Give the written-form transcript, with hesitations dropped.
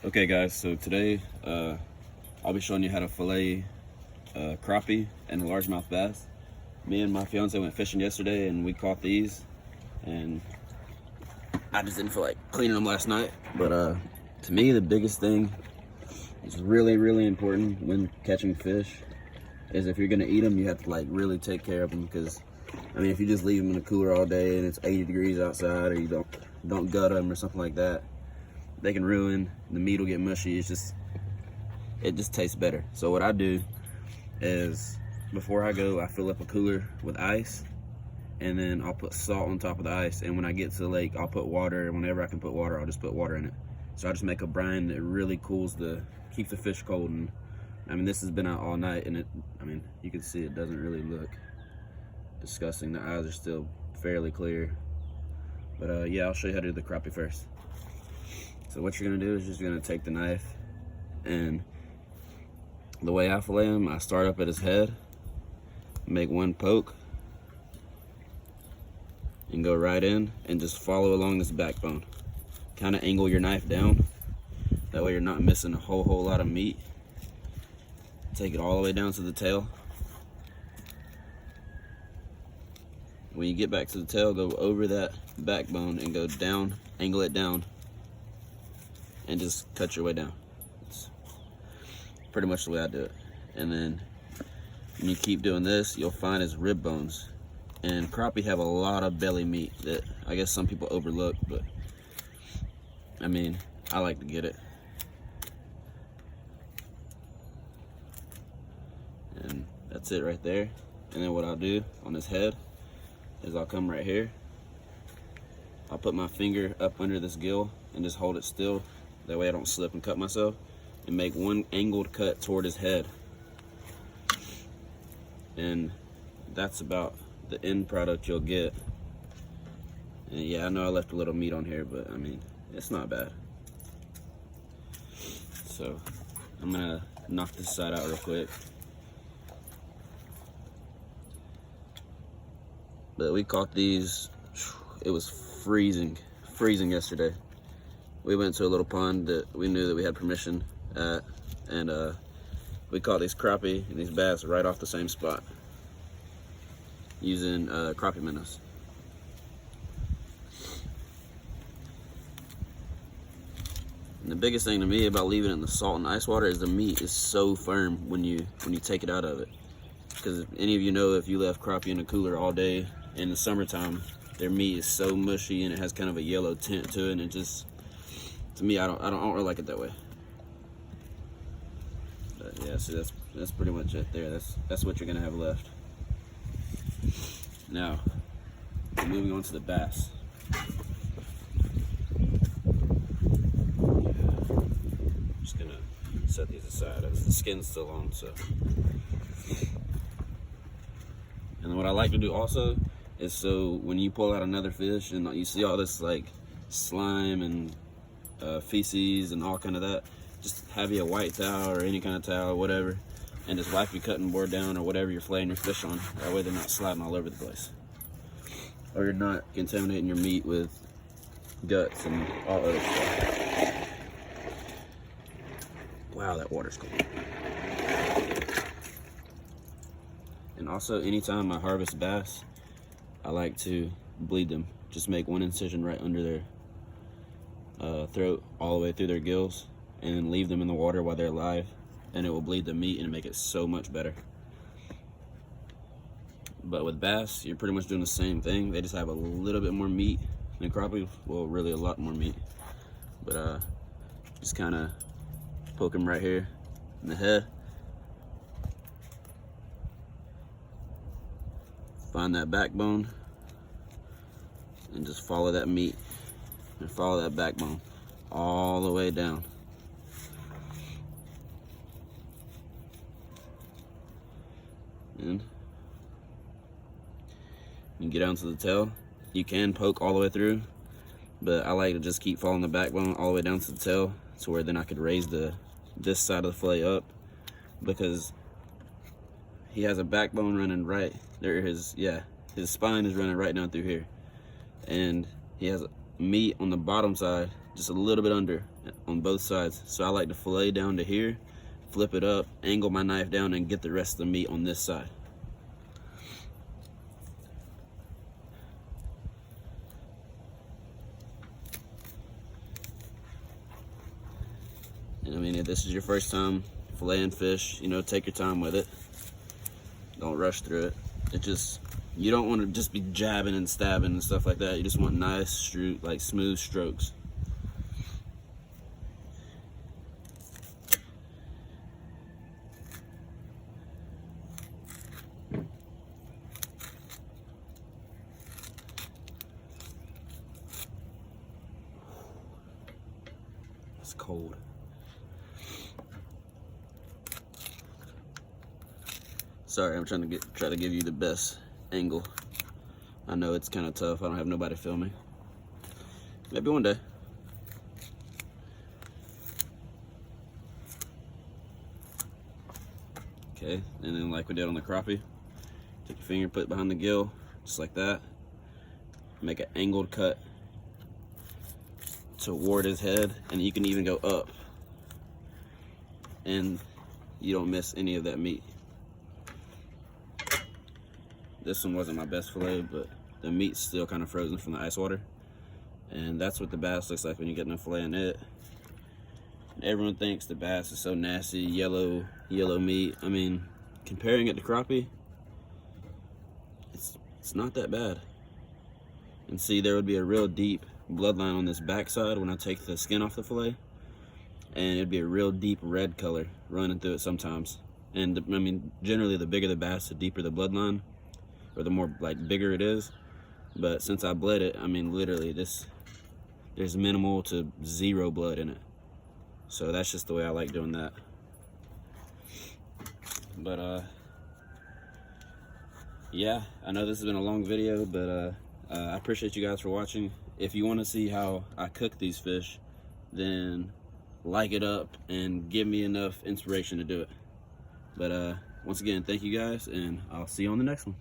Okay guys, so today I'll be showing you how to fillet crappie and a largemouth bass. Me and my fiance went fishing yesterday and we caught these, and I just didn't feel like cleaning them last night. But to me, the biggest thing is really important when catching fish is if you're gonna eat them, you have to like really take care of them, because I mean, if you just leave them in the cooler all day and it's 80 degrees outside, or you don't gut them or something like that, they can ruin. The meat will get mushy. It just tastes better. So what I do is, before I go, I fill up a cooler with ice, and then I'll put salt on top of the ice. And when I get to the lake, I'll put water. And whenever I can put water, I'll just put water in it. So I just make a brine that really keeps the fish cold. And I mean, this has been out all night, and I mean, you can see it doesn't really look disgusting. The eyes are still fairly clear. But yeah, I'll show you how to do the crappie first. So what you're gonna do is just gonna take the knife, and the way I fillet him, I start up at his head, make one poke, and go right in, and just follow along this backbone. Kind of angle your knife down, that way you're not missing a whole lot of meat. Take it all the way down to the tail. When you get back to the tail, go over that backbone and go down, angle it down, and just cut your way down. It's pretty much the way I do it. And then when you keep doing this, you'll find his rib bones. And crappie have a lot of belly meat that I guess some people overlook, but I mean, I like to get it. And that's it right there. And then what I'll do on his head is I'll come right here. I'll put my finger up under this gill and just hold it still. That way I don't slip and cut myself, and make one angled cut toward his head. And that's about the end product you'll get. And yeah, I know I left a little meat on here, but I mean, it's not bad. So I'm gonna knock this side out real quick. But we caught these, it was freezing yesterday. We went to a little pond that we knew that we had permission at, and we caught these crappie and these bass right off the same spot using crappie minnows. And the biggest thing to me about leaving it in the salt and ice water is the meat is so firm when you take it out of it. Because if any of you know, if you left crappie in a cooler all day in the summertime, their meat is so mushy and it has kind of a yellow tint to it, and it just, to me, I don't really like it that way. But yeah, see, that's pretty much it there. That's what you're gonna have left. Now, moving on to the bass. Just gonna set these aside as the skin's still on. So, and then what I like to do also is, so when you pull out another fish and you see all this like slime and feces and all kind of that, just have you a white towel or any kind of towel, whatever, and just wipe your cutting board down or whatever you're filleting your fish on. That way they're not sliding all over the place, or you're not contaminating your meat with guts and all other stuff. Wow, that water's cold. And also, anytime I harvest bass, I like to bleed them. Just make one incision right under their throat all the way through their gills, and then leave them in the water while they're alive, and it will bleed the meat and make it so much better. But with bass, you're pretty much doing the same thing. They just have a little bit more meat than crappie. Well, really a lot more meat. But just kind of poke them right here in the head. Find that backbone and just follow that meat and follow that backbone all the way down. And you get down to the tail. You can poke all the way through, but I like to just keep following the backbone all the way down to the tail, to where then I could raise this side of the fillet up, because he has a backbone running right there. His spine is running right down through here, and he has meat on the bottom side, just a little bit under on both sides. So I like to fillet down to here, flip it up, angle my knife down, and get the rest of the meat on this side. And I mean, if this is your first time filleting fish, you know, take your time with it. Don't rush through it. You don't want to just be jabbing and stabbing and stuff like that. You just want nice, smooth strokes. It's cold. Sorry, I'm trying to try to give you the best angle. I know it's kind of tough. I don't have nobody filming. Maybe one day. Okay, and then like we did on the crappie, take your finger, put it behind the gill, just like that. Make an angled cut toward his head, and you can even go up, and you don't miss any of that meat. This one wasn't my best fillet, but the meat's still kind of frozen from the ice water. And that's what the bass looks like when you get in a fillet in it. Everyone thinks the bass is so nasty, yellow meat. I mean, comparing it to crappie, it's not that bad. And see, there would be a real deep bloodline on this backside when I take the skin off the fillet, and it'd be a real deep red color running through it sometimes. And I mean, generally the bigger the bass, the deeper the bloodline, or the more like bigger it is. But since I bled it, I mean, literally there's minimal to zero blood in it. So that's just the way I like doing that. But yeah, I know this has been a long video, but I appreciate you guys for watching. If you want to see how I cook these fish, then like it up and give me enough inspiration to do it. But once again, thank you guys, and I'll see you on the next one.